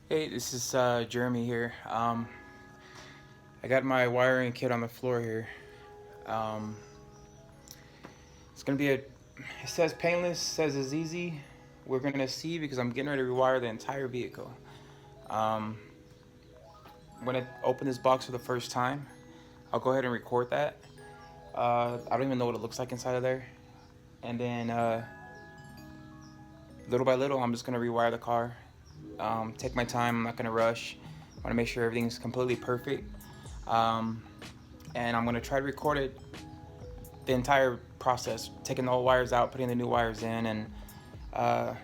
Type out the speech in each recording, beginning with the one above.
Hey, this is Jeremy here. I got my wiring kit on the floor here. Um, it's gonna be it says painless, says it's easy. We're gonna see because I'm getting ready to rewire the entire vehicle. Um, when I open this box for the first time, I'll go ahead and record that. I don't even know what it looks like inside of there. And then little by little, I'm just gonna rewire the car. Take my time, I'm not gonna rush. I wanna make sure everything's completely perfect. Um, and I'm gonna try to record it, the entire process, taking the old wires out, putting the new wires in, and I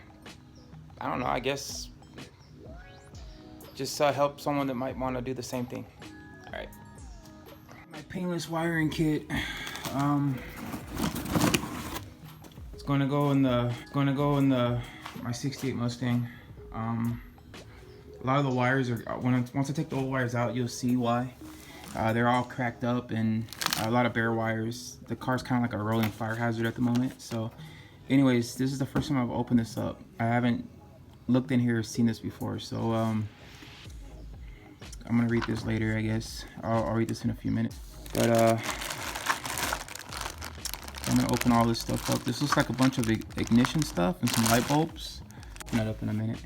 don't know, I guess just help someone that might want to do the same thing. All right. My painless wiring kit. It's gonna go in the my '68 Mustang. A lot of the wires are once I take the old wires out, you'll see why. They're all cracked up and a lot of bare wires. The car's kind of like a rolling fire hazard at the moment. So anyways, this is the first time I've opened this up. I haven't looked in here or seen this before. So I'm gonna read this later, I guess. I'll read this in a few minutes. But I'm gonna open all this stuff up. This looks like a bunch of ignition stuff and some light bulbs. Open that up in a minute.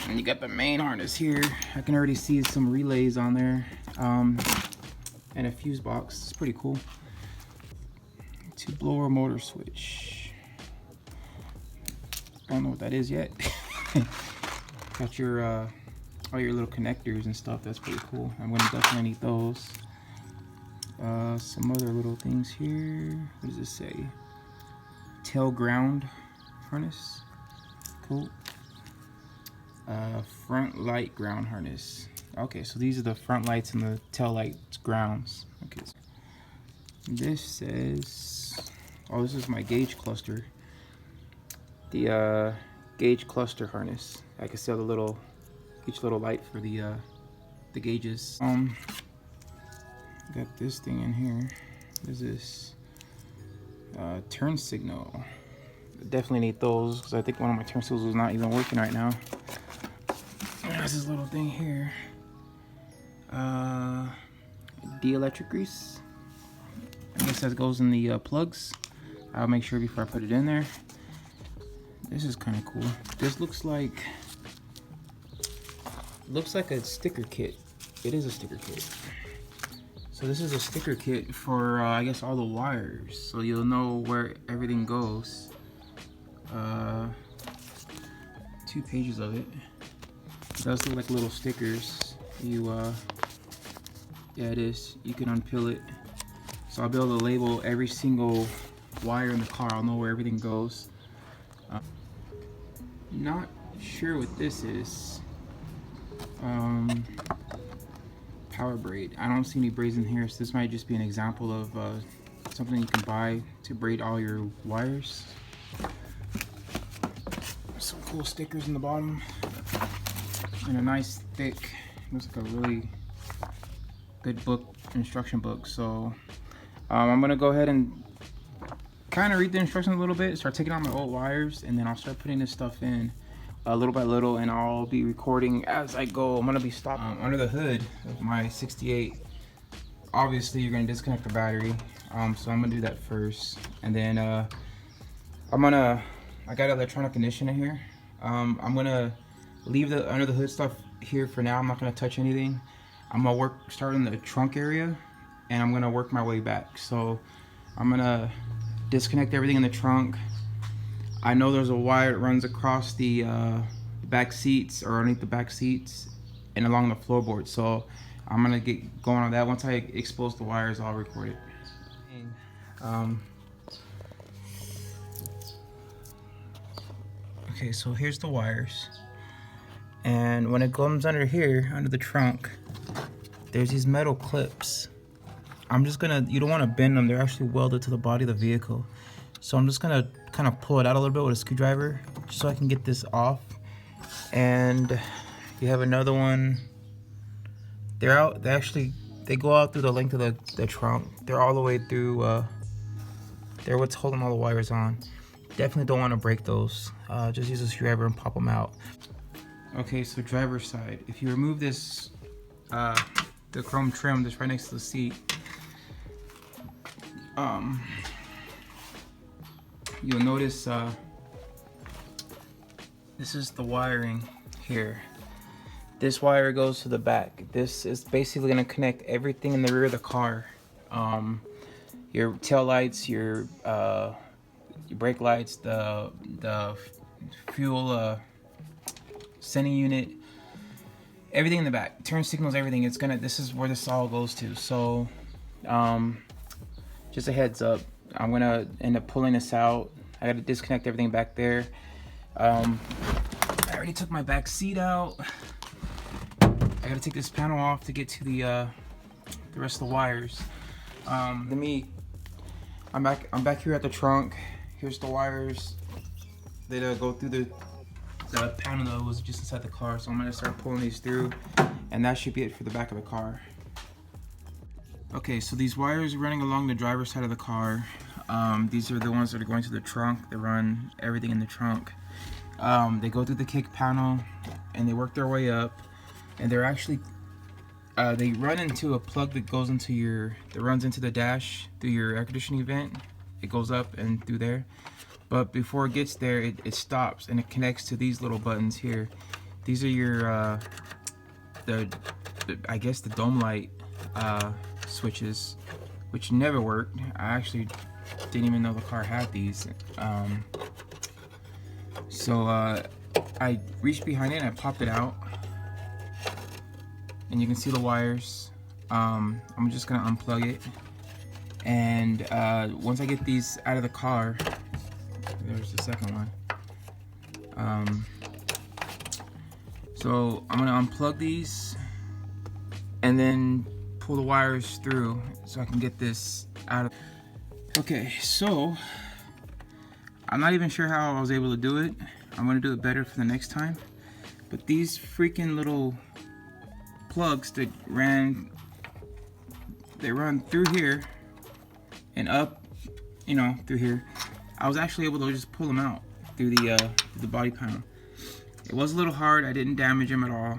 And you got the main harness here. I can already see some relays on there. And a fuse box. It's pretty cool. Two blower motor switch. Don't know what that is yet. Got your all your little connectors and stuff. That's pretty cool. I'm gonna definitely need those. Some other little things here. What does this say? Tail ground harness. Cool. Front light ground harness. Okay, so these are the front lights and the tail lights grounds. Okay. This says, oh, this is my gauge cluster. The gauge cluster harness. I can see all the little, each little light for the gauges. Got this thing in here. What is this? Turn signal. Definitely need those because I think one of my turn signals is not even working right now. There's this little thing here. De-electric grease. I guess that goes in the plugs. I'll make sure before I put it in there. This is kind of cool. This looks like a sticker kit. It is a sticker kit. So this is a sticker kit for I guess all the wires, so you'll know where everything goes. 2 pages of it. It does look like little stickers. Yeah, it is. You can unpeel it. So I'll be able to label every single wire in the car. I'll know where everything goes. Not sure what this is. Power braid. I don't see any braids in here, so this might just be an example of something you can buy to braid all your wires. Some cool stickers in the bottom. And a nice thick, looks like a really good book, instruction book. So I'm gonna go ahead and kind of read the instructions a little bit, start taking out my old wires, and then I'll start putting this stuff in little by little, and I'll be recording as I go. I'm gonna be stopping under the hood of my '68. Obviously you're gonna disconnect the battery, so I'm gonna do that first, and then I got electronic ignition in here. I'm gonna leave the under the hood stuff here for now. I'm not gonna touch anything. I'm gonna start in the trunk area, and I'm gonna work my way back. So I'm gonna disconnect everything in the trunk. I know there's a wire that runs across the back seats, or underneath the back seats and along the floorboard. So I'm gonna get going on that. Once I expose the wires, I'll record it. Okay, so here's the wires. And when it comes under here, under the trunk, there's these metal clips. I'm just gonna, you don't wanna bend them, they're actually welded to the body of the vehicle. So I'm just gonna kind of pull it out a little bit with a screwdriver, just so I can get this off. And you have another one. They're out, they go out through the length of the trunk. They're all the way through, they're what's holding all the wires on. Definitely don't wanna break those. Just use a screwdriver and pop them out. Okay, so driver's side. If you remove this, the chrome trim that's right next to the seat, you'll notice this is the wiring here. This wire goes to the back. This is basically going to connect everything in the rear of the car. Your tail lights, your brake lights, the fuel sending unit, everything in the back, turn signals, everything. This is where this all goes to. So just a heads up, I'm gonna end up pulling this out. I gotta disconnect everything back there. I already took my back seat out. I gotta take this panel off to get to the rest of the wires. I'm back here at the trunk. Here's the wires that go through the panel that was just inside the car. So I'm gonna start pulling these through, and that should be it for the back of the car. Okay, so these wires are running along the driver's side of the car. These are the ones that are going to the trunk. They run everything in the trunk. They go through the kick panel and they work their way up, and they're actually they run into a plug that goes into that runs into the dash through your air conditioning vent. It goes up and through there, but before it gets there, it stops and it connects to these little buttons here. These are your I guess the dome light switches, which never worked. I actually didn't even know the car had these. So I reached behind it and I popped it out, and you can see the wires. I'm just gonna unplug it, and once I get these out of the car, there's the second one. So I'm gonna unplug these and then pull the wires through so I can get this out of. Okay, so I'm not even sure how I was able to do it. I'm gonna do it better for the next time. But these freaking little plugs that run through here and up, through here. I was actually able to just pull them out through the body panel. It was a little hard. I didn't damage them at all.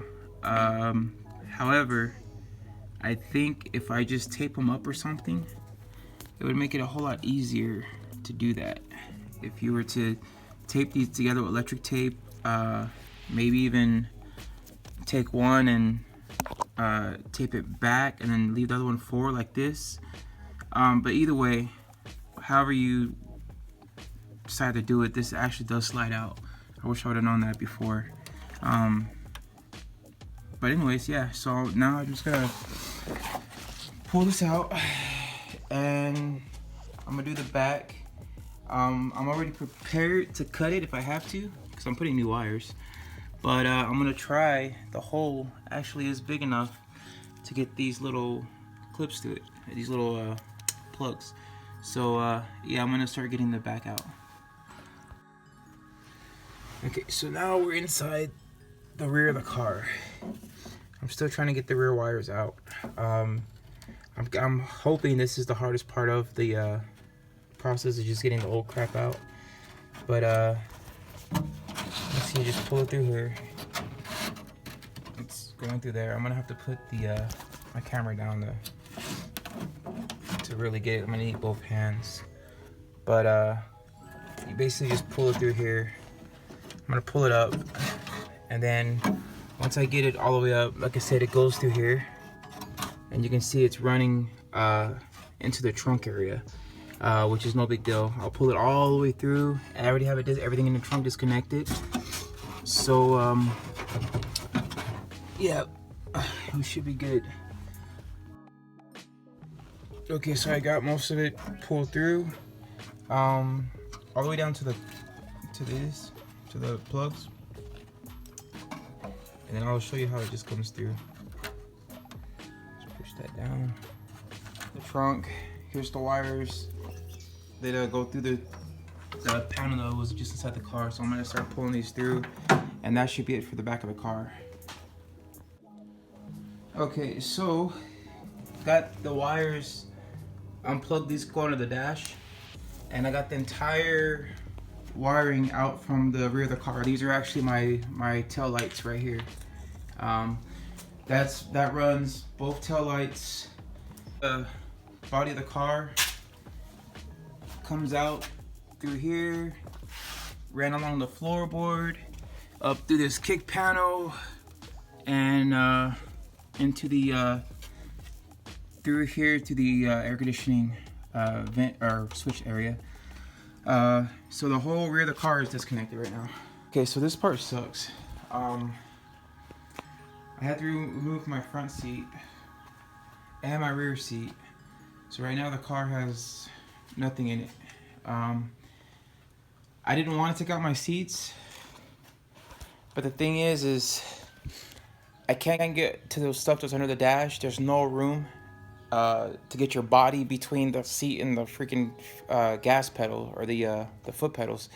However, I think if I just tape them up or something, it would make it a whole lot easier to do that. If you were to tape these together with electric tape, maybe even take one and tape it back and then leave the other one forward like this. But either way, however you decide to do it, this actually does slide out. I wish I would have known that before. But anyways, yeah, so now I'm just gonna pull this out and I'm gonna do the back. I'm already prepared to cut it if I have to, because I'm putting new wires. But I'm gonna try. The hole actually is big enough to get these little clips to it, these little plugs. So yeah, I'm gonna start getting the back out. Okay, so now we're inside the rear of the car. I'm still trying to get the rear wires out. I'm hoping this is the hardest part of the process, of just getting the old crap out. But let's see, just pull it through here. It's going through there. I'm gonna have to put my camera down to really get it. I'm gonna need both hands. But you basically just pull it through here. I'm gonna pull it up, and then once I get it all the way up, like I said, it goes through here, and you can see it's running into the trunk area, which is no big deal. I'll pull it all the way through. I already have everything in the trunk disconnected, so yeah, we should be good. Okay, so I got most of it pulled through, all the way down to the plugs, and then I'll show you how it just comes through. Just push that down. The trunk. Here's the wires that go through the panel that was just inside the car. So I'm gonna start pulling these through, and that should be it for the back of the car. Okay, so got the wires unplugged. These go into the dash, and I got the entire wiring out from the rear of the car. These are actually my tail lights right here. That runs both tail lights. The body of the car comes out through here, ran along the floorboard, up through this kick panel, and into the through here to the air conditioning vent or switch area. So the whole rear of the car is disconnected right now. Okay, so this part sucks. I had to remove my front seat and my rear seat. So right now the car has nothing in it. I didn't want to take out my seats, but the thing is I can't get to those stuff that's under the dash. There's no room to get your body between the seat and the freaking gas pedal or the foot pedals.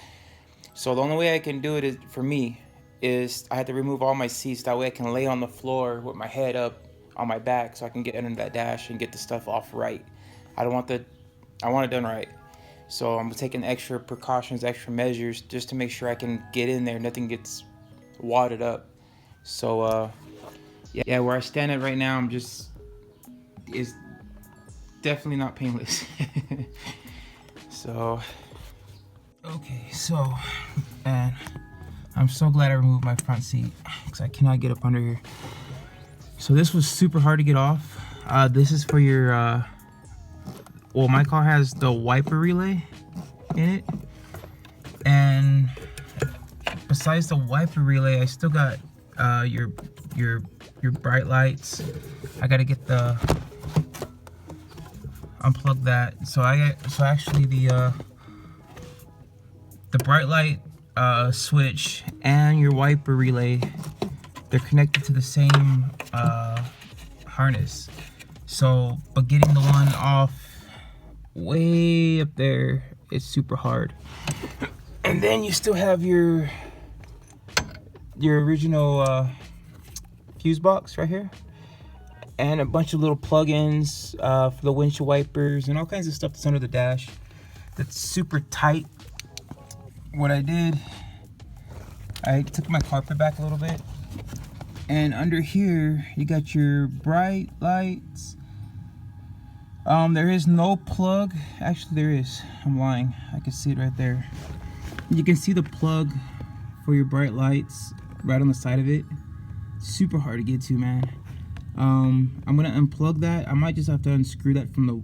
So the only way I can do it is, for me, is I had to remove all my seats. That way I can lay on the floor with my head up on my back, so I can get under that dash and get the stuff off right. I want it done right. So I'm taking extra precautions, extra measures, just to make sure I can get in there, nothing gets wadded up. So yeah, where I stand at right now, is definitely not painless. So okay, so, and I'm so glad I removed my front seat because I cannot get up under here. So this was super hard to get off. This is for your well, my car has the wiper relay in it, and besides the wiper relay, I still got your bright lights. I gotta get unplug that. So actually the bright light switch and your wiper relay, they're connected to the same harness. So, but getting the one off way up there is super hard. And then you still have your original fuse box right here, and a bunch of little plug-ins for the windshield wipers and all kinds of stuff that's under the dash that's super tight. What I did, I took my carpet back a little bit, and under here you got your bright lights. There is no plug. Actually, there is. I'm lying. I can see it right there. You can see the plug for your bright lights right on the side of it. Super hard to get to, man. I'm gonna unplug that. I might just have to unscrew that from the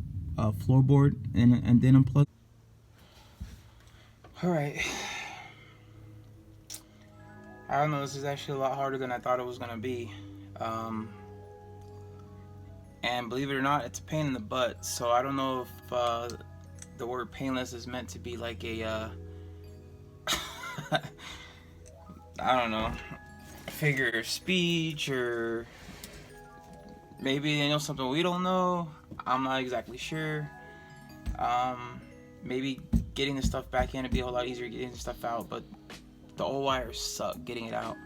floorboard and then unplug. All right. I don't know. This is actually a lot harder than I thought it was gonna be. And believe it or not, it's a pain in the butt. So I don't know if the word painless is meant to be like a I don't know, figure of speech, or maybe they know something we don't know. I'm not exactly sure. Maybe getting the stuff back in would be a whole lot easier getting the stuff out, but the old wires suck getting it out.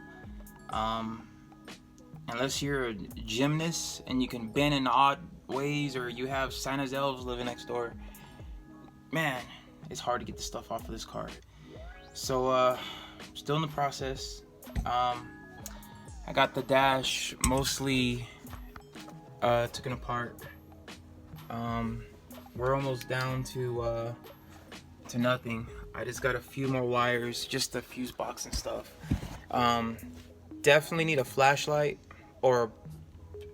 Unless you're a gymnast and you can bend in odd ways, or you have Santa's elves living next door, man, it's hard to get the stuff off of this car. So still in the process. I got the dash mostly taken apart. We're almost down to nothing. I just got a few more wires, just the fuse box and stuff. Definitely need a flashlight or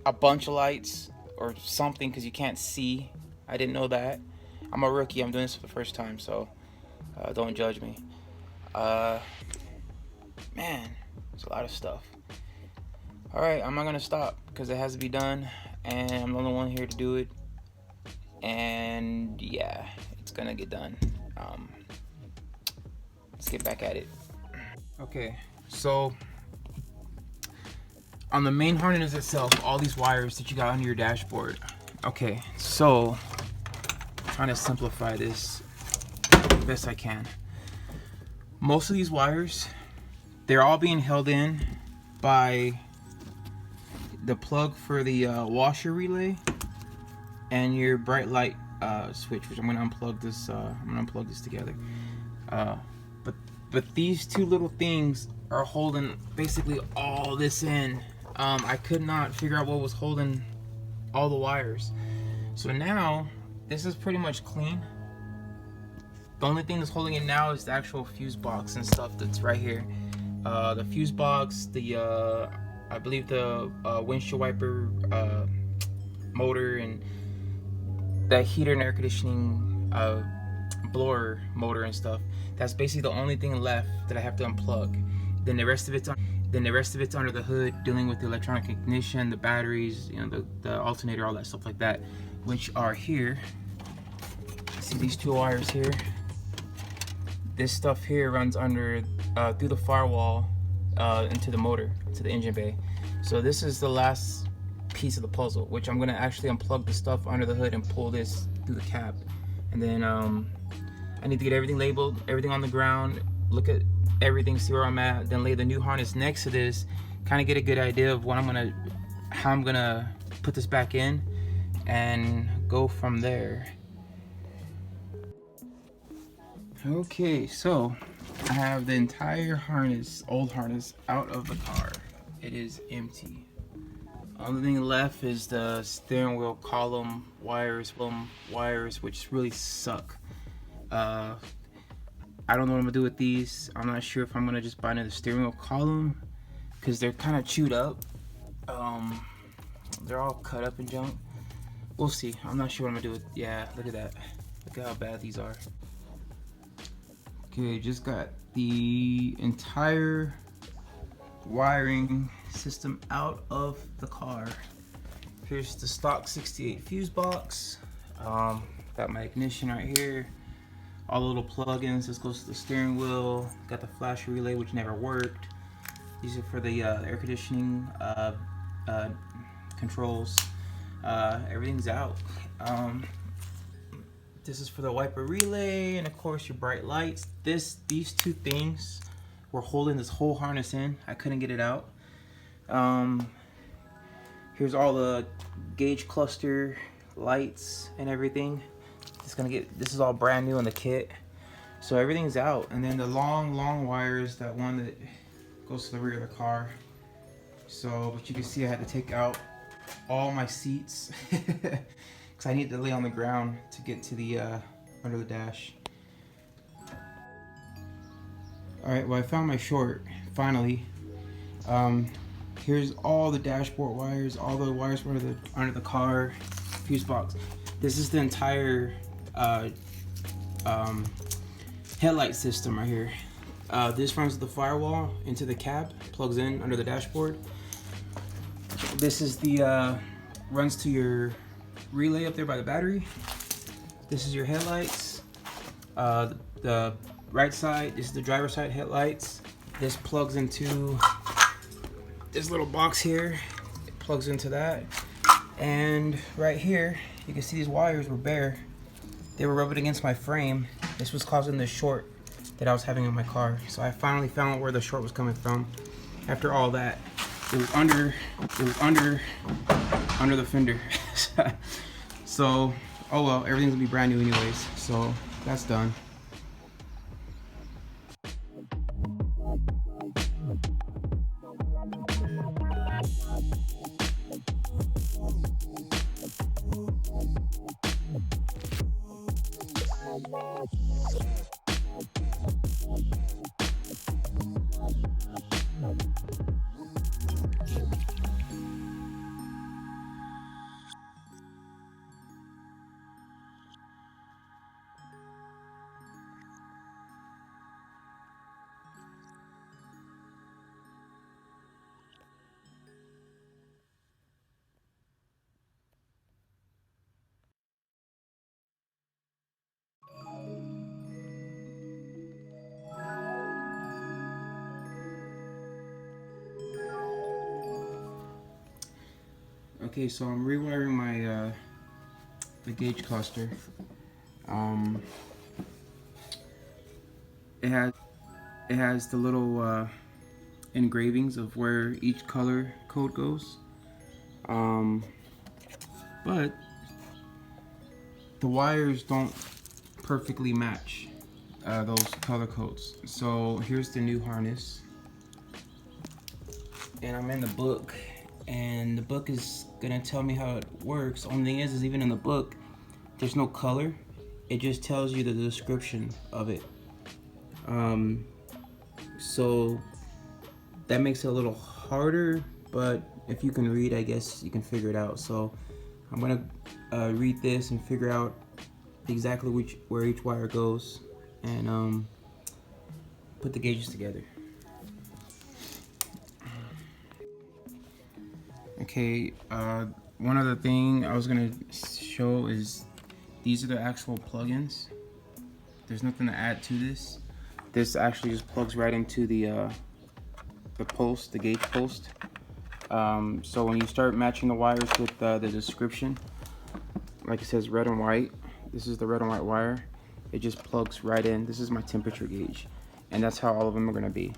a bunch of lights or something, because you can't see. I didn't know that. I'm a rookie. I'm doing this for the first time, so don't judge me. Man, it's a lot of stuff. Alright, I'm not gonna stop because it has to be done, and I'm the only one here to do it. And yeah, it's gonna get done. Let's get back at it. Okay, so on the main harness itself, all these wires that you got on your dashboard. Okay, so I'm trying to simplify this the best I can. Most of these wires, they're all being held in by the plug for the washer relay and your bright light switch, which I'm gonna unplug this. I'm gonna unplug this together. But But these two little things are holding basically all this in. I could not figure out what was holding all the wires. So now this is pretty much clean. The only thing that's holding it now is the actual fuse box and stuff that's right here. The fuse box, the I believe the windshield wiper motor, and the heater and air conditioning blower motor and stuff. That's basically the only thing left that I have to unplug. Then the rest of it's under the hood, dealing with the electronic ignition, the batteries, you know, the alternator, all that stuff like that, which are here. See these two wires here? This stuff here runs under through the firewall into the motor, to the engine bay. So this is the last piece of the puzzle, which I'm gonna actually unplug the stuff under the hood and pull this through the cab. And then I need to get everything labeled, everything on the ground, look at everything, see where I'm at, then lay the new harness next to this, kind of get a good idea of how I'm gonna put this back in, and go from there. Okay, so I have the entire harness, old harness, out of the car. It is empty. Only thing left is the steering wheel column wires, which really suck. I don't know what I'm gonna do with these. I'm not sure if I'm gonna just buy another steering wheel column, because they're kind of chewed up. They're all cut up and junk. We'll see. I'm not sure what I'm gonna do with. Yeah, look at that. Look at how bad these are. Okay, just got the entire wiring system out of the car. Here's the stock 68 fuse box. Got my ignition right here. All the little plugins. This goes to the steering wheel. Got the flash relay, which never worked. These are for the air conditioning controls. Everything's out. This is for the wiper relay, and of course your bright lights. These two things were holding this whole harness in. I couldn't get it out. Here's all the gauge cluster lights and everything. This is all brand new in the kit, so everything's out. And then the long wires, that one that goes to the rear of the car. So, but you can see I had to take out all my seats because I need to lay on the ground to get to the under the dash. All right, well, I found my short finally. Here's all the dashboard wires, all the wires for under the car fuse box. This is the entire headlight system right here. This runs the firewall into the cab, plugs in under the dashboard. This is the runs to your relay up there by the battery. This is your headlights. The right side, this is the driver's side headlights. This plugs into this little box here. It plugs into that. And right here, you can see these wires were bare. They were rubbing against my frame. This was causing the short that I was having in my car. So I finally found where the short was coming from. After all that, it was under the fender. So, oh well, everything's gonna be brand new anyways. So that's done. Okay, so I'm rewiring my the gauge cluster. It has the little engravings of where each color code goes, but the wires don't perfectly match. those color codes. So here's the new harness, and I'm in the book, and the book is gonna tell me how it works. Only thing is even in the book, there's no color. It just tells you the description of it. So that makes it a little harder, but if you can read, I guess you can figure it out. So I'm gonna read this and figure out exactly where each wire goes, and put the gauges together. Okay, one other thing I was gonna show is these are the actual plugins. There's nothing to add to this. This actually just plugs right into the post, the gauge post. So when you start matching the wires with the description, like it says red and white, this is the red and white wire. It just plugs right in. This is my temperature gauge, and that's how all of them are gonna be.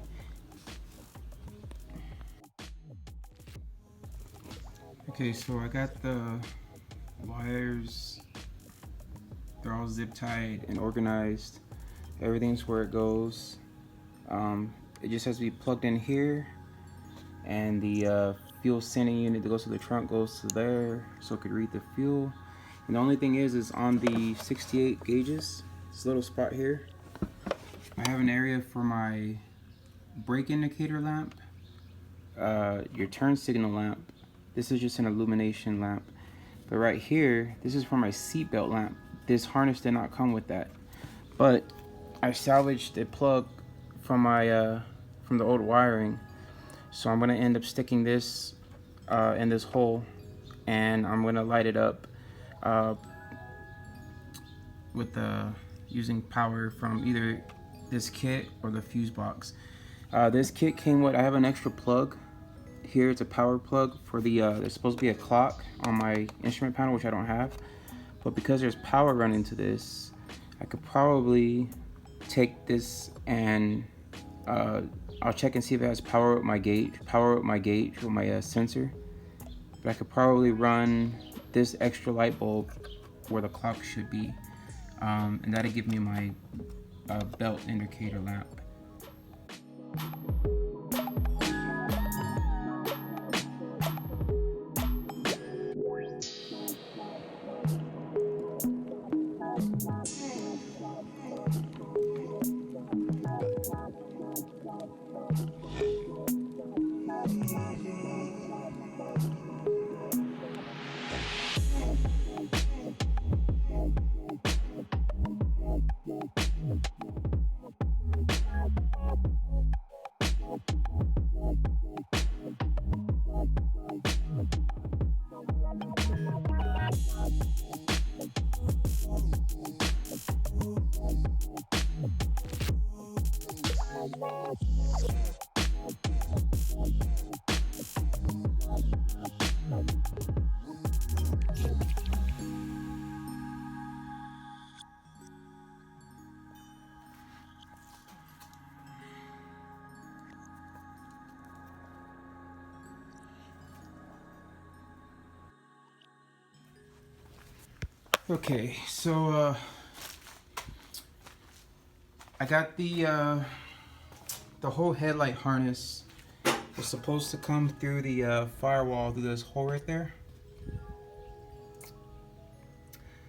Okay, so I got the wires. They're all zip tied and organized. Everything's where it goes. It just has to be plugged in here, and the fuel sending unit that goes to the trunk goes to there, so it could read the fuel. And the only thing is on the 68 gauges, this little spot here, I have an area for my brake indicator lamp, your turn signal lamp. This is just an illumination lamp. But right here, this is for my seatbelt lamp. This harness did not come with that, but I salvaged a plug from my from the old wiring, so I'm gonna end up sticking this in this hole, and I'm gonna light it up with using power from either this kit or the fuse box. This kit came with, I have an extra plug here. It's a power plug for the there's supposed to be a clock on my instrument panel, which I don't have, but because there's power running to this, I could probably take this and I'll check and see if it has power with my gauge with my sensor. But I could probably run this extra light bulb where the clock should be, and that'll give me my belt indicator lamp. Okay, so I got the whole headlight harness. It's supposed to come through the firewall through this hole right there,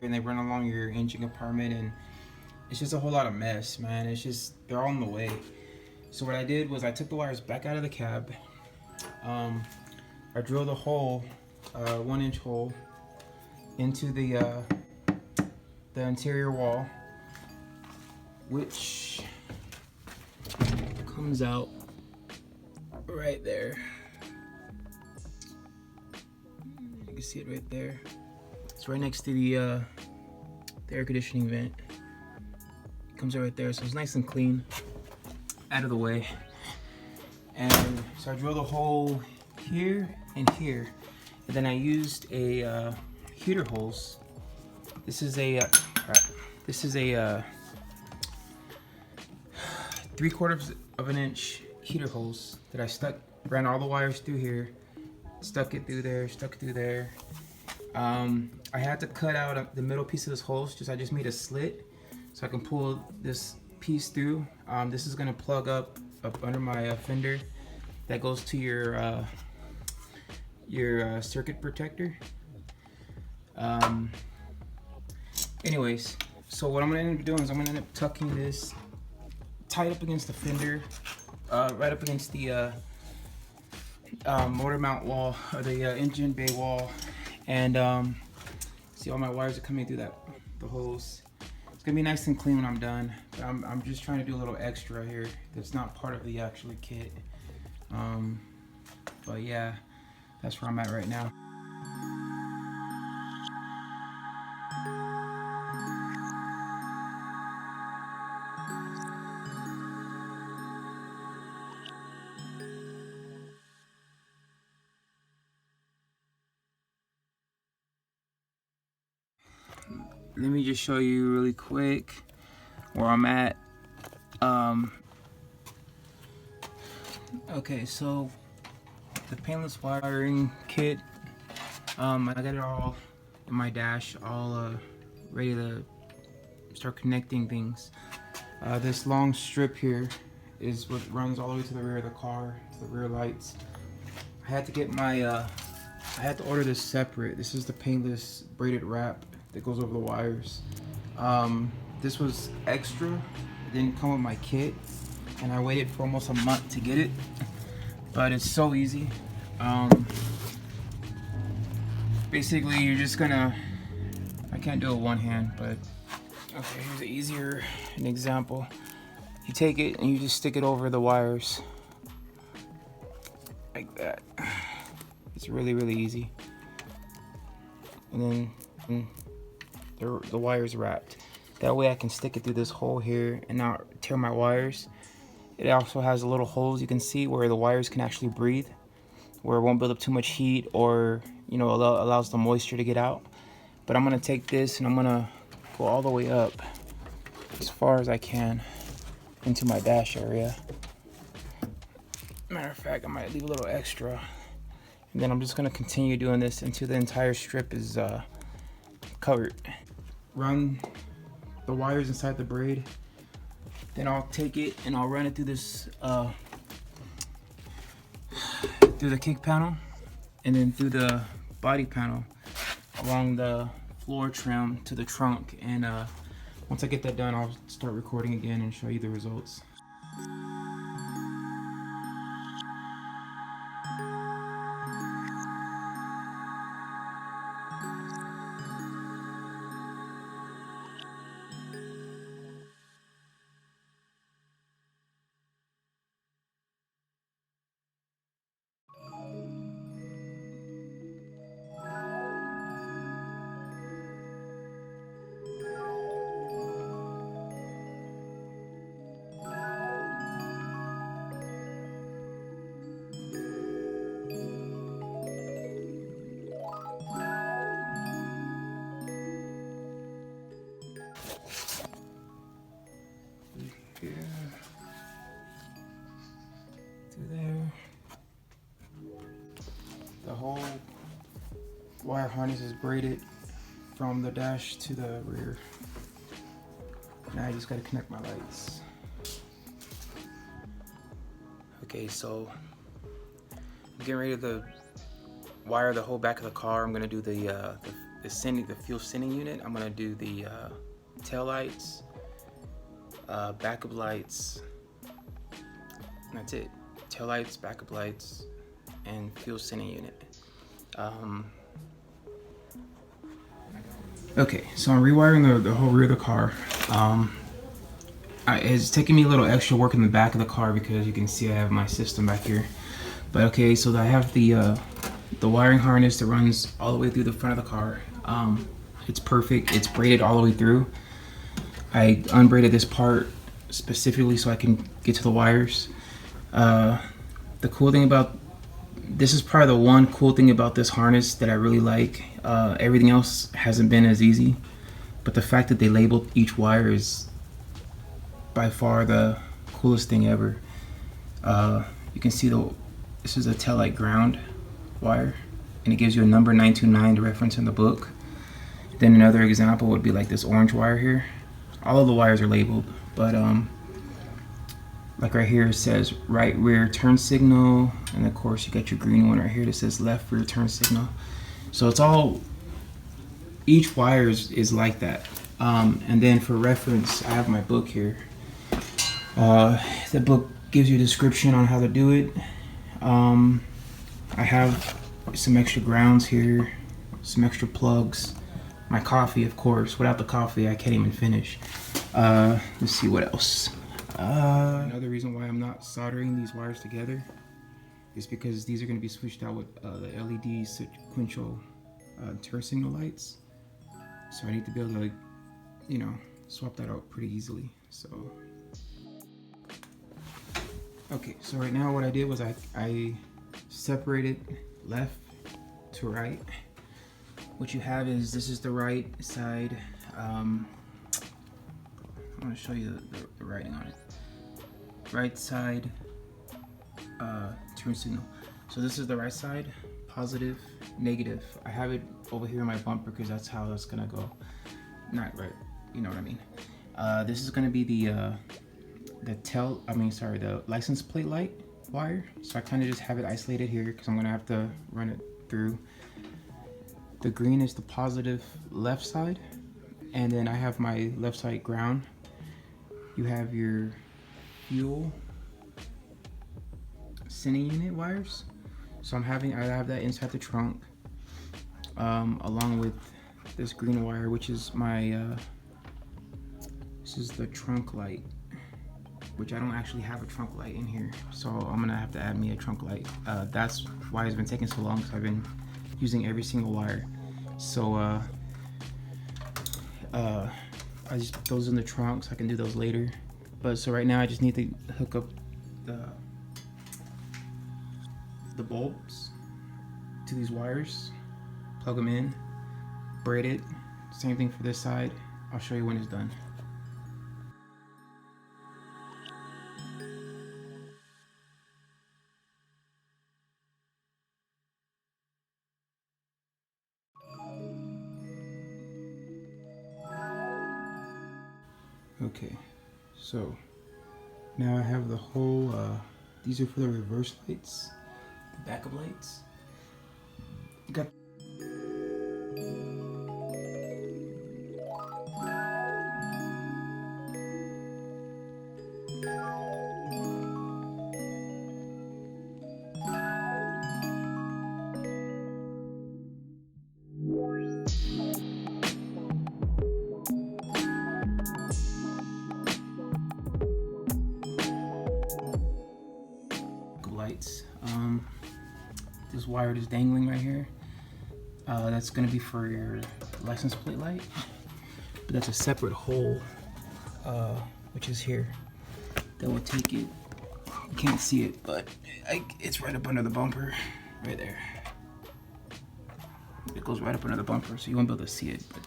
and they run along your engine compartment, and it's just a whole lot of mess, man. It's just, they're all in the way. So what I did was I took the wires back out of the cab. I drilled a hole, 1-inch hole, into the interior wall, which comes out right there. You can see it right there. It's right next to the air conditioning vent. It comes out right there, so it's nice and clean, out of the way. And so I drilled a hole here and here, and then I used a heater hose. This is a 3/4 of an inch heater hose that I ran all the wires through here, stuck it through there. I had to cut out the middle piece of this hose. I just made a slit so I can pull this piece through. This is gonna plug up under my fender. That goes to your circuit protector. Anyways, so what I'm gonna end up doing is I'm gonna end up tucking this tight up against the fender, right up against the motor mount wall, or the engine bay wall, and see, all my wires are coming through the holes. It's gonna be nice and clean when I'm done. But I'm just trying to do a little extra here that's not part of the actual kit. But yeah, that's where I'm at right now. Let me just show you really quick where I'm at. Okay, so the painless wiring kit, I got it all in my dash, all ready to start connecting things. This long strip here is what runs all the way to the rear of the car, to the rear lights. I had to get my, I had to order this separate. This is the painless braided wrap that goes over the wires. This was extra. It didn't come with my kit, and I waited for almost a month to get it, but it's so easy. Basically, you're just gonna, I can't do it one hand, but okay, here's an example. You take it and you just stick it over the wires like that. It's really, really easy. And then the wire's wrapped. That way I can stick it through this hole here and not tear my wires. It also has little holes you can see where the wires can actually breathe, where it won't build up too much heat, or allows the moisture to get out. But I'm gonna take this and I'm gonna go all the way up as far as I can into my dash area. Matter of fact, I might leave a little extra, and then I'm just gonna continue doing this until the entire strip is covered. Run the wires inside the braid, then I'll take it and I'll run it through this through the kick panel, and then through the body panel along the floor trim to the trunk. And once I get that done, I'll start recording again and show you the results. Here, through there. The whole wire harness is braided from the dash to the rear. Now I just gotta connect my lights. Okay, so I'm getting ready to wire the whole back of the car. I'm gonna do the fuel sending unit. I'm gonna do the tail lights, backup lights, and that's it. Tail lights, backup lights, and fuel sending unit. Okay, so I'm rewiring the whole rear of the car. It's taking me a little extra work in the back of the car because you can see I have my system back here. But okay, so I have the wiring harness that runs all the way through the front of the car. It's perfect. It's braided all the way through. I unbraided this part specifically so I can get to the wires. The cool thing about this is probably the one cool thing about this harness that I really like. Everything else hasn't been as easy, but the fact that they labeled each wire is by far the coolest thing ever. You can see this is a taillight ground wire, and it gives you a number 929 to reference in the book. Then another example would be like this orange wire here. All of the wires are labeled but like right here it says right rear turn signal, and of course you got your green one right here that says left rear turn signal. So it's all, each wire is like that. And then for reference, I have my book here. The book gives you a description on how to do it. I have some extra grounds here, some extra plugs, my coffee, of course. Without the coffee, I can't even finish. Let's see what else. Another reason why I'm not soldering these wires together is because these are going to be switched out with the LED sequential turn signal lights. So I need to be able to, you know, swap that out pretty easily. So, okay, so right now what I did was I separated left to right. What you have is, this is the right side. I'm going to show you the writing on it. Right side turn signal. So this is the right side, positive, negative. I have it over here in my bumper because that's how it's gonna go. Not right, you know what I mean. This is gonna be the license plate light wire. So I kind of just have it isolated here because I'm gonna have to run it through. The green is the positive left side, and then I have my left side ground. You have your fuel sending unit wires. So I have that inside the trunk, along with this green wire, which is my this is the trunk light, which I don't actually have a trunk light in here, so I'm gonna have to add me a trunk light. That's why it's been taking so long, because I've been using every single wire. So I just put those in the trunk so I can do those later. But so right now I just need to hook up the bulbs to these wires, plug them in, braid it. Same thing for this side. I'll show you when it's done. Okay, so now I have the whole, these are for the reverse lights, the backup lights. Got lights. This wire is dangling right here. That's gonna be for your license plate light, but that's a separate hole, which is here. That will take it. You can't see it, but it's right up under the bumper, right there. It goes right up under the bumper, so you won't be able to see it. But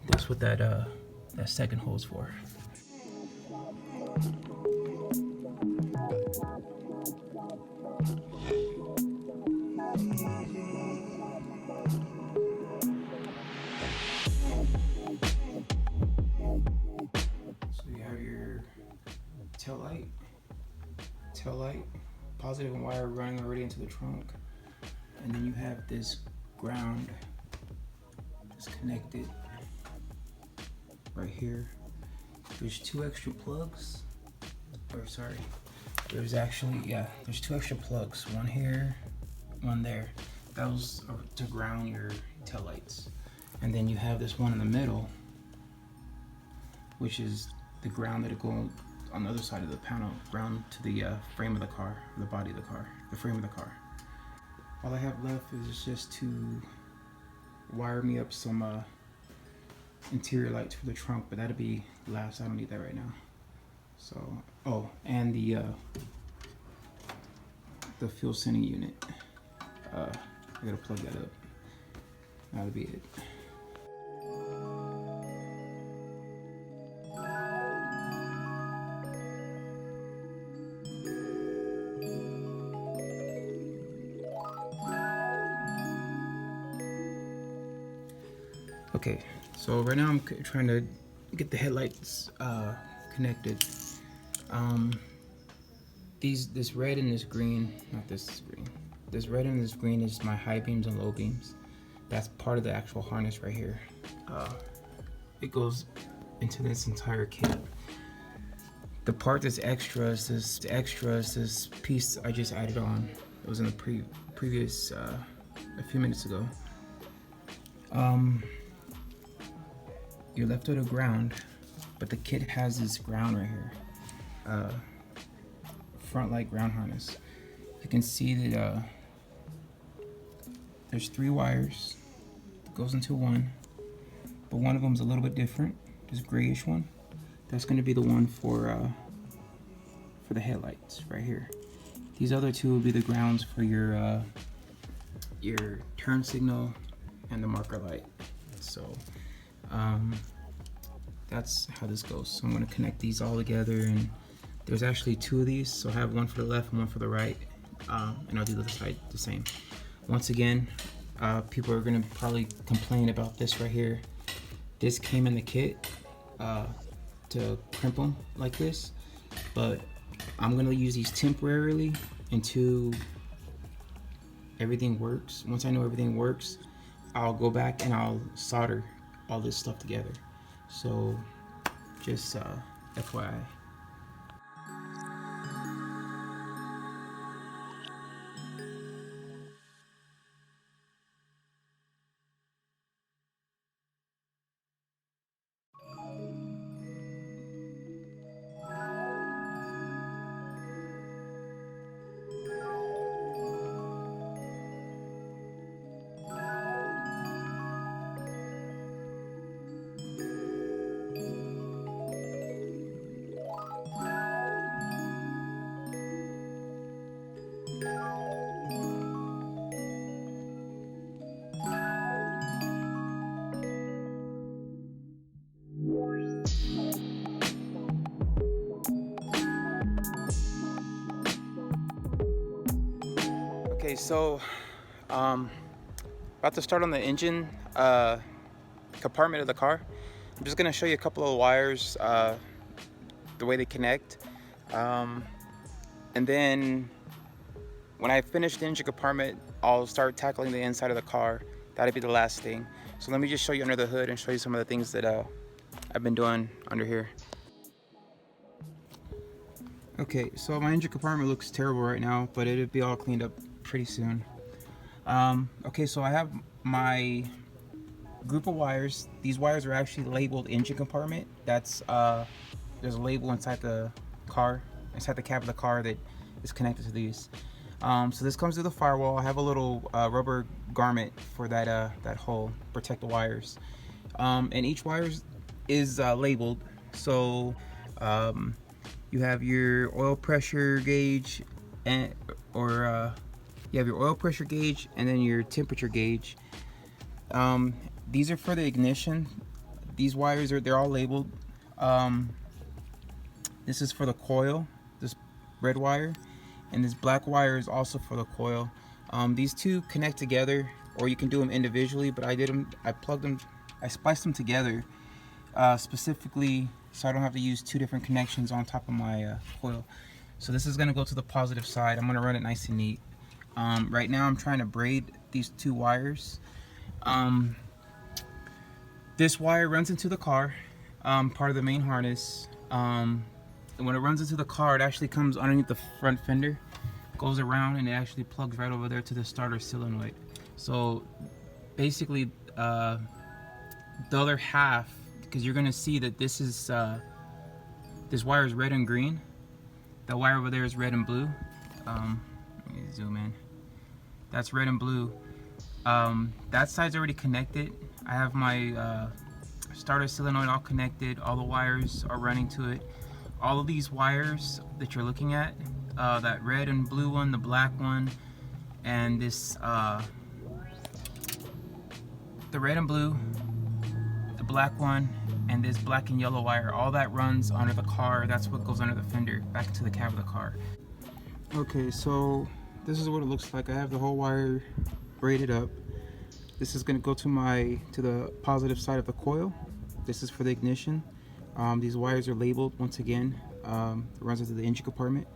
that's what that second hole's for. Tail light, positive wire running already into the trunk, and then you have this ground that's connected right here. There's two extra plugs, or sorry, there's two extra plugs, one here, one there. Those are to ground your tail lights, and then you have this one in the middle, which is the ground that'll go on the other side of the panel, ground to the frame of the car, the body of the car, the frame of the car. All I have left is just to wire me up some interior lights for the trunk, but that'll be last. I don't need that right now. So, oh, and the fuel sending unit. I gotta plug that up. That'll be it. Okay, so right now I'm trying to get the headlights connected. This red and this green, not this green. This red and this green is my high beams and low beams. That's part of the actual harness right here. It goes into this entire kit. The part that's extra is this piece I just added on. It was in the previous a few minutes ago. You're left with a ground, but the kit has this ground right here. Front light ground harness. You can see that there's 3 wires. It goes into one, but one of them is a little bit different. This grayish one. That's going to be the one for the headlights right here. These other 2 will be the grounds for your turn signal and the marker light. So that's how this goes. So I'm going to connect these all together, and there's actually 2 of these, so I have one for the left and one for the right, and I'll do the other side the same. Once again, people are going to probably complain about this right here. This came in the kit to crimp them like this, but I'm going to use these temporarily until everything works. Once I know everything works, I'll go back and I'll solder all this stuff together. So just FYI. Okay, so about to start on the engine compartment of the car. I'm just gonna show you a couple of wires, the way they connect, and then when I finish the engine compartment, I'll start tackling the inside of the car. That'll be the last thing. So let me just show you under the hood and show you some of the things that I've been doing under here. Okay, so my engine compartment looks terrible right now, but it'll be all cleaned up pretty soon. Okay, so I have my group of wires. These wires are actually labeled engine compartment. That's there's a label inside the car, inside the cab of the car, that is connected to these. So this comes through the firewall. I have a little rubber garment for that that hole, protect the wires. And each wire is labeled. So you have your oil pressure gauge, and you have your oil pressure gauge, and then your temperature gauge. These are for the ignition. These wires they're all labeled. This is for the coil, this red wire, and this black wire is also for the coil. These 2 connect together, or you can do them individually, but I spliced them together specifically so I don't have to use 2 different connections on top of my coil. So this is gonna go to the positive side. I'm gonna run it nice and neat. Right now I'm trying to braid these 2 wires. This wire runs into the car, part of the main harness. And when it runs into the car, it actually comes underneath the front fender, goes around, and it actually plugs right over there to the starter solenoid. So basically the other half, because you're gonna see that this is this wire is red and green. The wire over there is red and blue. Let me zoom in. That's red and blue. That side's already connected. I have my starter solenoid all connected. All the wires are running to it. All of these wires that you're looking at, that red and blue one, the black one, and this, the red and blue, the black one, and this black and yellow wire, all that runs under the car. That's what goes under the fender, back into the cab of the car. Okay, so this is what it looks like. I have the whole wire braided up. This is going to go to the positive side of the coil. This is for the ignition. These wires are labeled once again. It runs into the engine compartment.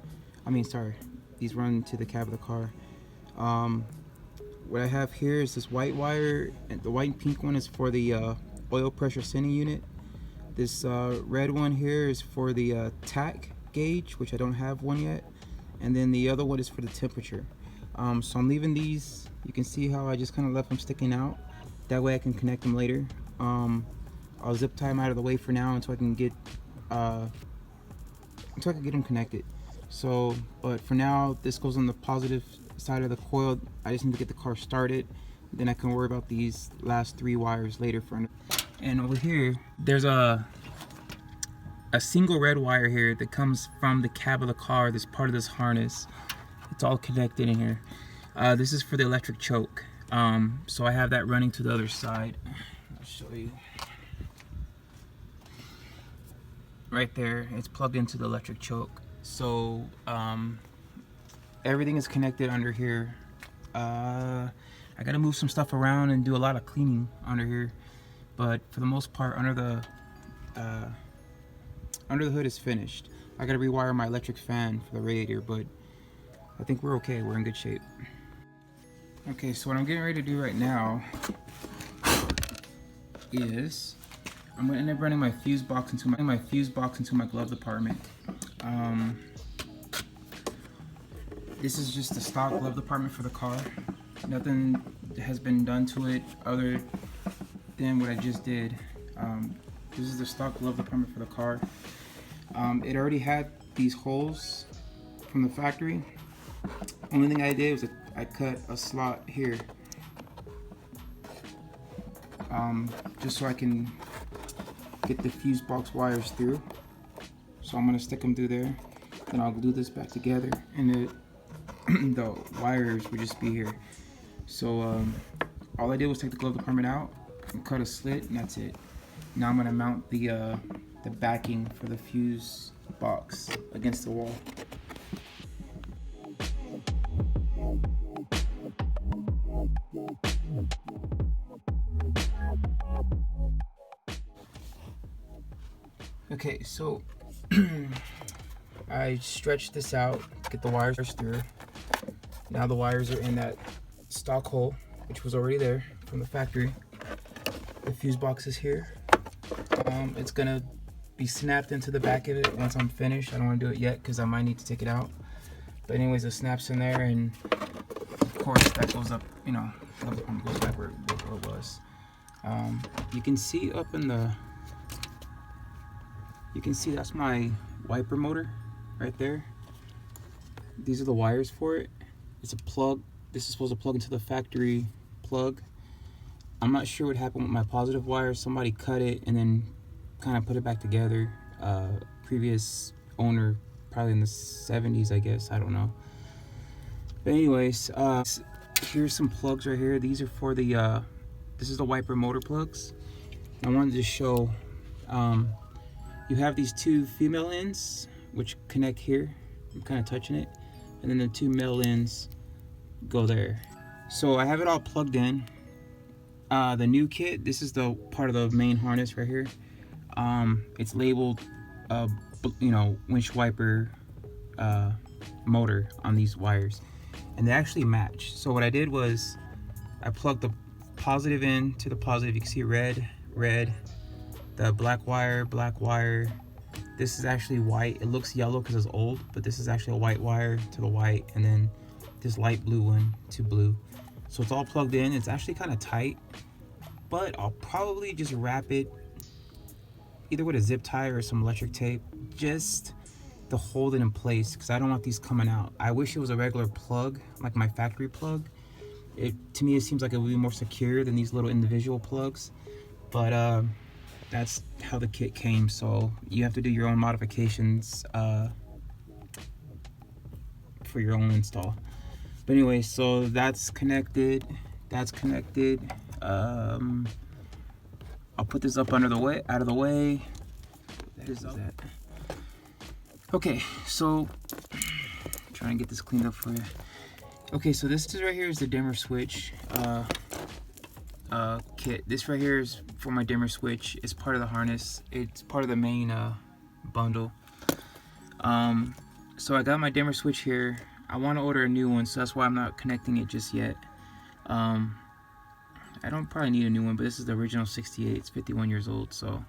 These run to the cab of the car. What I have here is this white wire, and the white and pink one is for the oil pressure sending unit. This red one here is for the tack gauge, which I don't have one yet, and then the other one is for the temperature. So I'm leaving these. You can see how I just kind of left them sticking out. That way I can connect them later. I'll zip tie them out of the way for now until I can get them connected. So, but for now, this goes on the positive side of the coil. I just need to get the car started. Then I can worry about these last 3 wires later. And over here, there's a single red wire here that comes from the cab of the car. This part of this harness. It's all connected in here. This is for the electric choke. So I have that running to the other side. I'll show you. Right there, it's plugged into the electric choke. So everything is connected under here. I gotta move some stuff around and do a lot of cleaning under here, but for the most part, under the hood is finished. I gotta rewire my electric fan for the radiator, but I think we're okay. We're in good shape. Okay, so what I'm getting ready to do right now is I'm gonna end up running my fuse box into my glove department. This is just the stock glove department for the car. Nothing has been done to it other than what I just did. This is the stock glove department for the car. It already had these holes from the factory. Only thing I did was I cut a slot here, just so I can get the fuse box wires through. So I'm gonna stick them through there. Then I'll glue this back together, and the wires would just be here. So all I did was take the glove department out and cut a slit, and that's it. Now I'm gonna mount the backing for the fuse box against the wall. Okay, so I stretched this out to get the wires through. Now the wires are in that stock hole, which was already there from the factory. The fuse box is here. It's gonna be snapped into the back of it once I'm finished. I don't want to do it yet because I might need to take it out. But anyways, it snaps in there, and of course that goes up, you know, goes back where it was. You can see up in the, you can see that's my wiper motor right there. These are the wires for it. It's a plug. This is supposed to plug into the factory plug. I'm not sure what happened with my positive wire. Somebody cut it and then kind of put it back together. Previous owner, probably in the 70s, I guess. I don't know. But anyways, here's some plugs right here. These are for the, this is the wiper motor plugs. I wanted to show, you have these 2 female ends, which connect here. I'm kind of touching it. And then the 2 male ends go there. So I have it all plugged in. The new kit, this is the part of the main harness right here. It's labeled, you know, winch wiper motor on these wires, and they actually match. So what I did was I plugged the positive in to the positive. You can see red, red. The black wire. This is actually white. It looks yellow because it's old, but this is actually a white wire to the white, and then this light blue one to blue. So it's all plugged in. It's actually kind of tight, but I'll probably just wrap it either with a zip tie or some electric tape just to hold it in place, because I don't want these coming out. I wish it was a regular plug, like my factory plug. To me, it seems like it would be more secure than these little individual plugs, but that's how the kit came. So you have to do your own modifications for your own install. But anyway, so that's connected. I'll put this up out of the way. That is that. Okay, so trying to get this cleaned up for you. Okay, so this is right here is the dimmer switch. kit. This right here is for my dimmer switch. It's part of the harness. It's part of the main bundle. So I got my dimmer switch here. I want to order a new one, so that's why I'm not connecting it just yet. I don't probably need a new one, but this is the original 68. It's 51 years old. So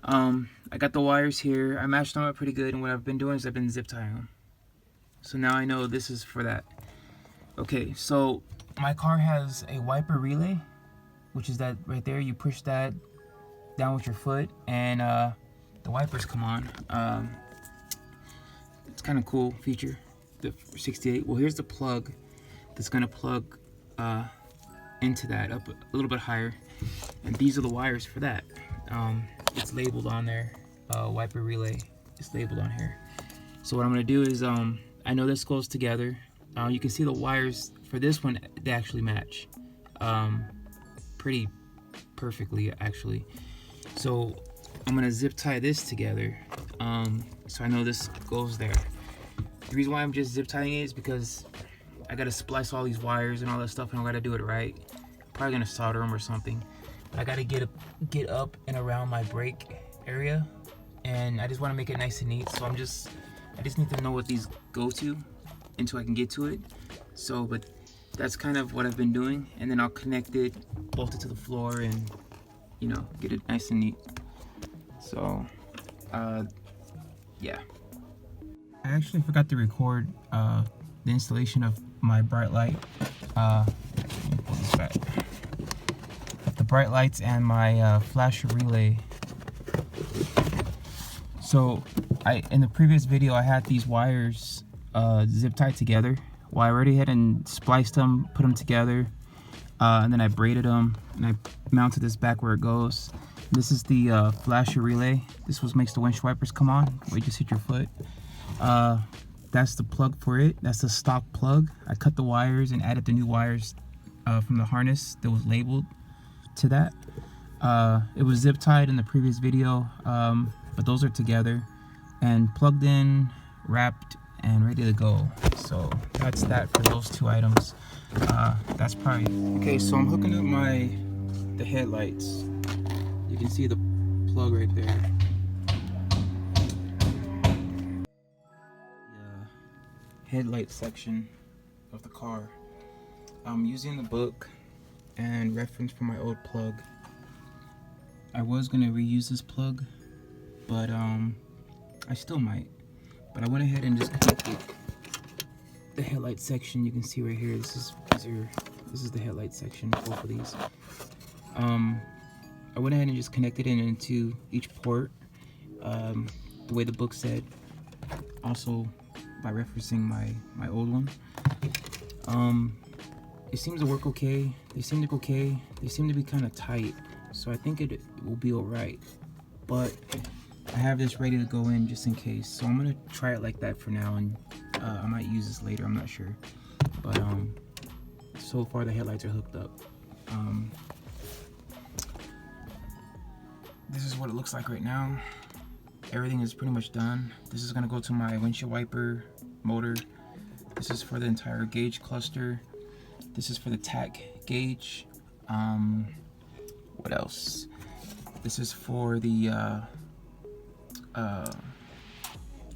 I got the wires here. I matched them up pretty good, and what I've been doing is I've been zip tying them. So now I know this is for that. Okay, so my car has a wiper relay, which is that right there. You push that down with your foot, and the wipers come on. It's kind of cool feature, the 68. Well, here's the plug that's gonna plug into that up a little bit higher, and these are the wires for that. It's labeled on there, wiper relay. It's labeled on here. So what I'm gonna do is, I know this goes together. You can see the wires for this one, they actually match pretty perfectly actually. So I'm gonna zip tie this together, so I know this goes there. The reason why I'm just zip tying it is because I gotta splice all these wires and all that stuff, and I gotta do it right. I'm probably gonna solder them or something, but I gotta get up and around my brake area, and I just want to make it nice and neat. So I just need to know what these go to until I can get to it. So, but that's kind of what I've been doing, and then I'll connect it, bolt it to the floor, and you know, get it nice and neat. So yeah, I actually forgot to record the installation of my bright light. Let me pull this back. The bright lights and my flasher relay. So in the previous video I had these wires zip tied together. Well, I already had and spliced them, put them together, and then I braided them, and I mounted this back where it goes. This is the flasher relay. This makes the windshield wipers come on where you just hit your foot. That's the plug for it. That's the stock plug. I cut the wires and added the new wires from the harness that was labeled to that. It was zip tied in the previous video, but those are together and plugged in, wrapped, and ready to go. So that's that for those two items. That's probably okay. So I'm hooking up the headlights. You can see the plug right there. The headlight section of the car. I'm using the book and reference from my old plug. I was gonna reuse this plug, but I still might. But I went ahead and just connected the headlight section. You can see right here. This is the headlight section. Both of these. I went ahead and just connected it into each port, the way the book said. Also, by referencing my old one. It seems to work okay. They seem to go okay. They seem to be kind of tight, so I think it will be alright. But I have this ready to go in just in case, so I'm gonna try it like that for now, and I might use this later. I'm not sure, but so far the headlights are hooked up. This is what it looks like right now. Everything is pretty much done. This is gonna go to my windshield wiper motor. This is for the entire gauge cluster. This is for the tack gauge. What else? This is for the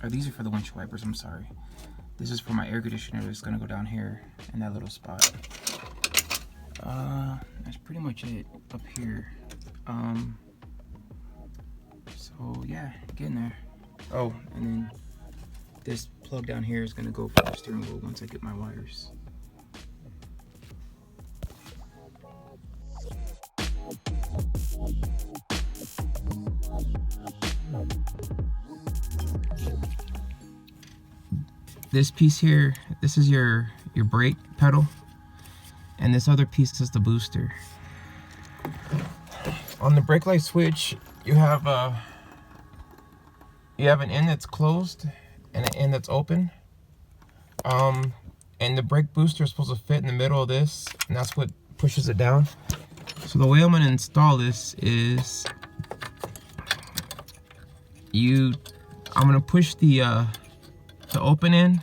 or these are for the windshield wipers, I'm sorry. This is for my air conditioner. It's gonna go down here in that little spot. That's pretty much it up here. So yeah, getting there. Oh, and then this plug down here is gonna go for the steering wheel once I get my wires. This piece here, this is your brake pedal, and this other piece is the booster. On the brake light switch, you have an end that's closed and an end that's open. And the brake booster is supposed to fit in the middle of this, and that's what pushes it down. So the way I'm gonna install this is I'm gonna push the open end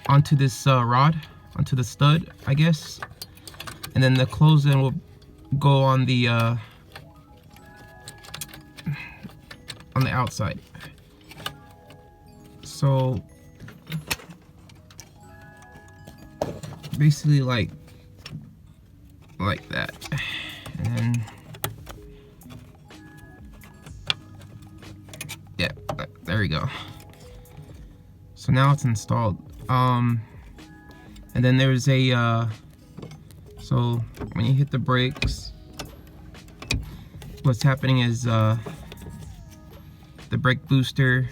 onto this rod, onto the stud, I guess, and then the closed end will go on the outside. So basically like that, and then yeah, there we go. So now it's installed. And then there's a so when you hit the brakes, what's happening is the brake booster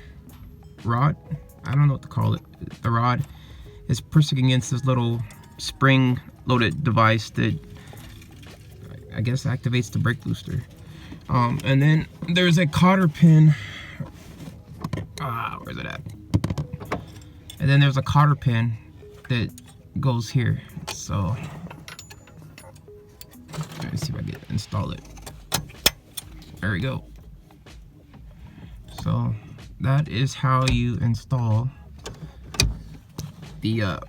rod, I don't know what to call it, the rod is pressing against this little spring loaded device that I guess activates the brake booster. And then there's a cotter pin. Where's it at? And then there's a cotter pin that goes here. So let me see if I can install it. There we go. So that is how you install the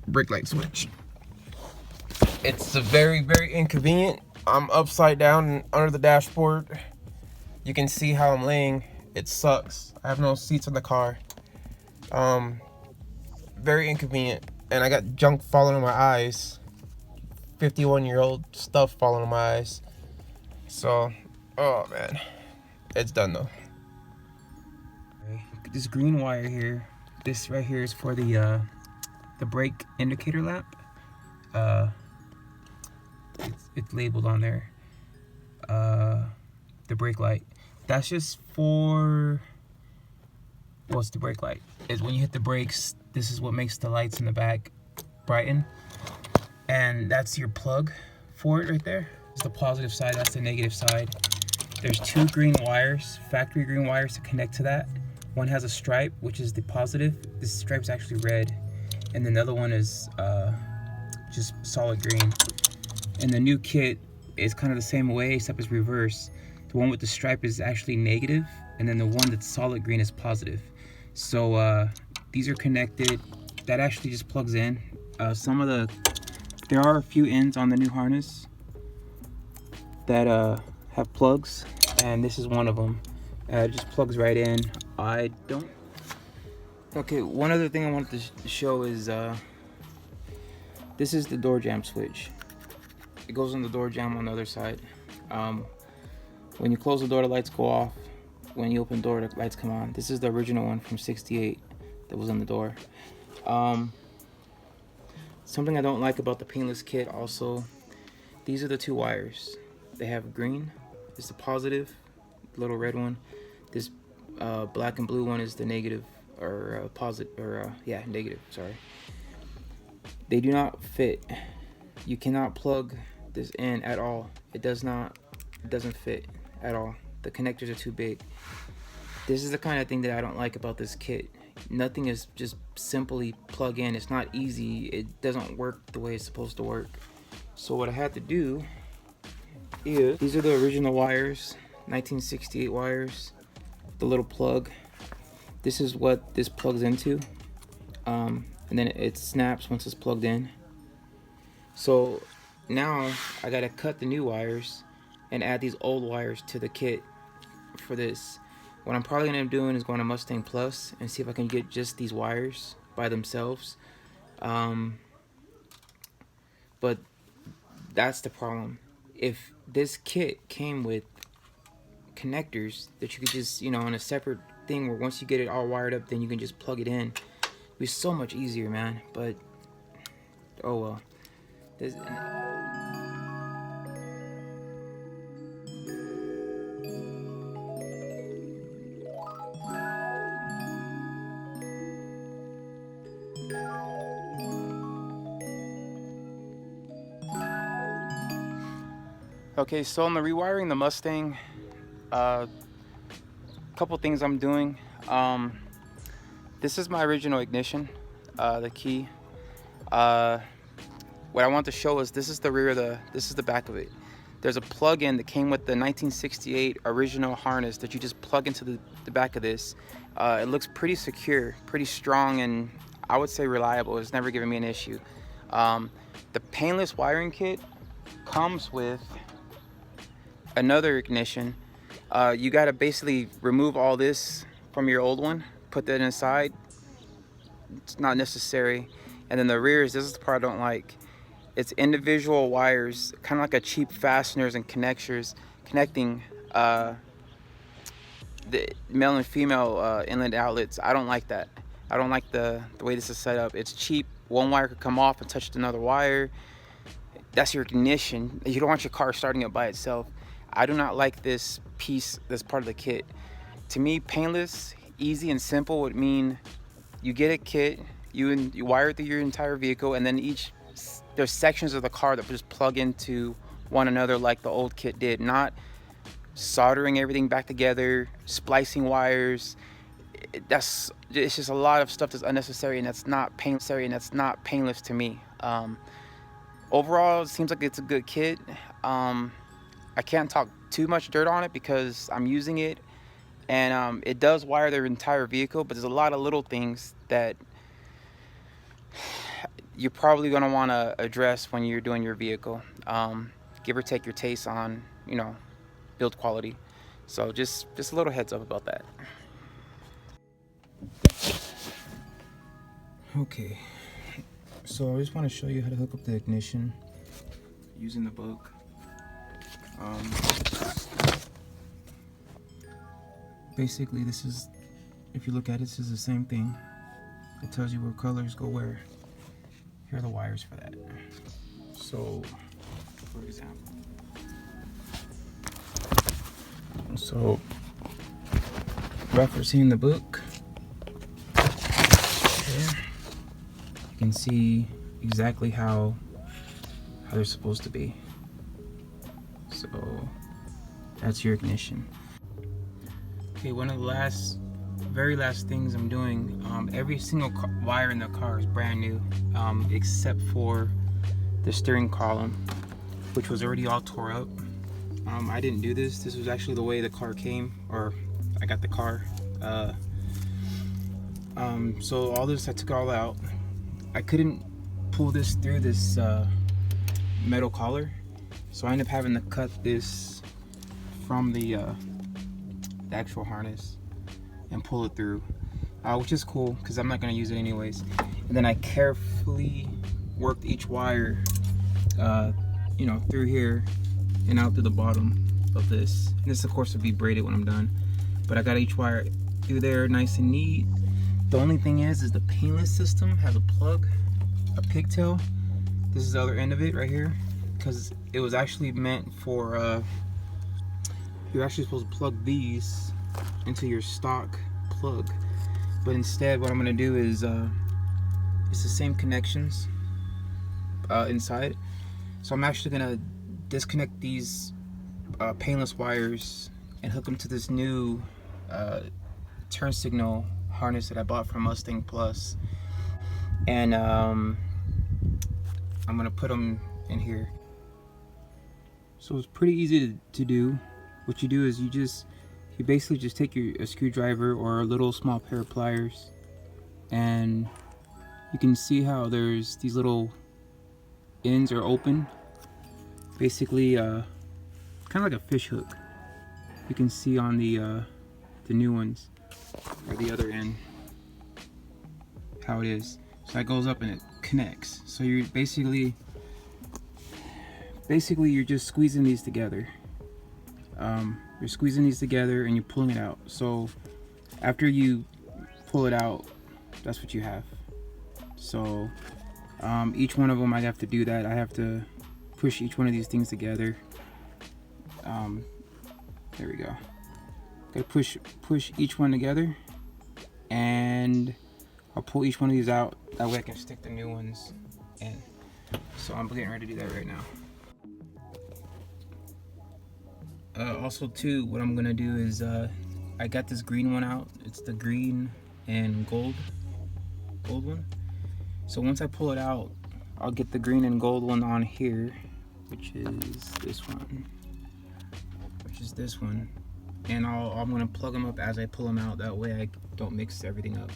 brake light switch. It's very, very inconvenient. I'm upside down under the dashboard. You can see how I'm laying. It sucks. I have no seats in the car. Very inconvenient. And I got junk falling in my eyes. 51-year-old stuff falling in my eyes. So, oh man. It's done though. This green wire here, this right here is for the brake indicator lamp. It's labeled on there. The brake light. That's just for, what's the brake light? Is when you hit the brakes, this is what makes the lights in the back brighten. And that's your plug for it right there. It's the positive side, that's the negative side. There's two green wires, factory green wires to connect to that. One has a stripe, which is the positive. This stripe's actually red. And then the other one is just solid green. And the new kit is kind of the same way, except it's reverse. The one with the stripe is actually negative, and then the one that's solid green is positive. So these are connected. That actually just plugs in. There are a few ends on the new harness that have plugs, and this is one of them. It just plugs right in. Okay, one other thing I wanted to show is this is the door jamb switch. It goes on the door jamb on the other side. When you close the door, the lights go off. When you open the door, the lights come on. This is the original one from '68 that was on the door. Something I don't like about the painless kit also, these are the two wires. They have green is the positive, little red one. This black and blue one is the negative, or positive, or yeah, negative, sorry. They do not fit. You cannot plug this in at all. It doesn't fit at all. The connectors are too big. This is the kind of thing that I don't like about this kit. Nothing is just simply plug in. It's not easy. It doesn't work the way it's supposed to work. So what I had to do is, these are the original wires, 1968 wires, the little plug. This is what this plugs into, and then it snaps once it's plugged in. So now I gotta cut the new wires and add these old wires to the kit for this. What I'm probably gonna end up doing is going to Mustang Plus and see if I can get just these wires by themselves. But that's the problem. If this kit came with connectors that you could just, you know, on a separate thing where once you get it all wired up, then you can just plug it in, it'd be so much easier, man. But oh well. Okay, so on the rewiring the Mustang, couple things I'm doing. This is my original ignition, the key. What I want to show is this is the rear of this is the back of it. There's a plug-in that came with the 1968 original harness that you just plug into the back of this. It looks pretty secure, pretty strong, and I would say reliable. It's never given me an issue. The painless wiring kit comes with another ignition, you got to basically remove all this from your old one, put that inside. It's not necessary. And then the rears, this is the part I don't like. It's individual wires, kind of like a cheap fasteners and connecting the male and female inlet outlets. I don't like that. I don't like the way this is set up. It's cheap. One wire could come off and touch another wire. That's your ignition. You don't want your car starting up by itself. I do not like this piece, this part of the kit. To me, painless, easy and simple would mean you get a kit, you wire it through your entire vehicle, and then there's sections of the car that just plug into one another like the old kit did. Not soldering everything back together, splicing wires. It's just a lot of stuff that's unnecessary, and that's not painless to me. Overall, it seems like it's a good kit. I can't talk too much dirt on it because I'm using it, and it does wire their entire vehicle, but there's a lot of little things that you're probably going to want to address when you're doing your vehicle. Give or take your taste on, you know, build quality. So just a little heads up about that. Okay, so I just want to show you how to hook up the ignition using the book. Basically, this is, if you look at it, this is the same thing. It tells you what colors go where. Here are the wires for that. So, for example, referencing the book, here, you can see exactly how they're supposed to be. So that's your ignition. Okay, one of the very last things I'm doing, every single wire in the car is brand new, except for the steering column, which was already all tore up. I didn't do this. This was actually the way the car came, or I got the car. So all this, I took all out. I couldn't pull this through this metal collar, so I ended up having to cut this from the actual harness and pull it through, which is cool because I'm not going to use it anyways. And then I carefully worked each wire, you know, through here and out to the bottom of this. And this, of course, will be braided when I'm done. But I got each wire through there nice and neat. The only thing is the painless system has a plug, a pigtail. This is the other end of it right here, because it was actually meant for, you're actually supposed to plug these into your stock plug. But instead, what I'm going to do is, it's the same connections inside. So I'm actually going to disconnect these painless wires and hook them to this new turn signal harness that I bought from Mustang Plus, and I'm gonna put them in here. So it's pretty easy to do. What you do is you basically just take a screwdriver or a little small pair of pliers, and you can see how there's these little ends are open, basically kind of like a fish hook. You can see on the new ones, or the other end, how it is. So that goes up and it connects. So you're basically you're just squeezing these together. You're squeezing these together and you're pulling it out. So after you pull it out, that's what you have. So each one of them, I have to do that. I have to push each one of these things together. There we go. Gotta push each one together, and I'll pull each one of these out. That way I can stick the new ones in. So I'm getting ready to do that right now. Also too, what I'm gonna do is I got this green one out. It's the green and gold one. So once I pull it out, I'll get the green and gold one on here, which is this one. And I'm gonna plug them up as I pull them out. That way I don't mix everything up.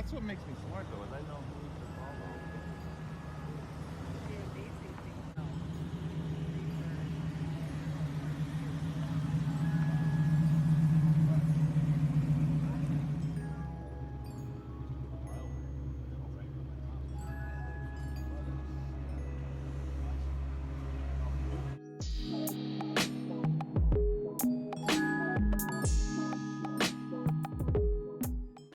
That's what makes me smart though, is I know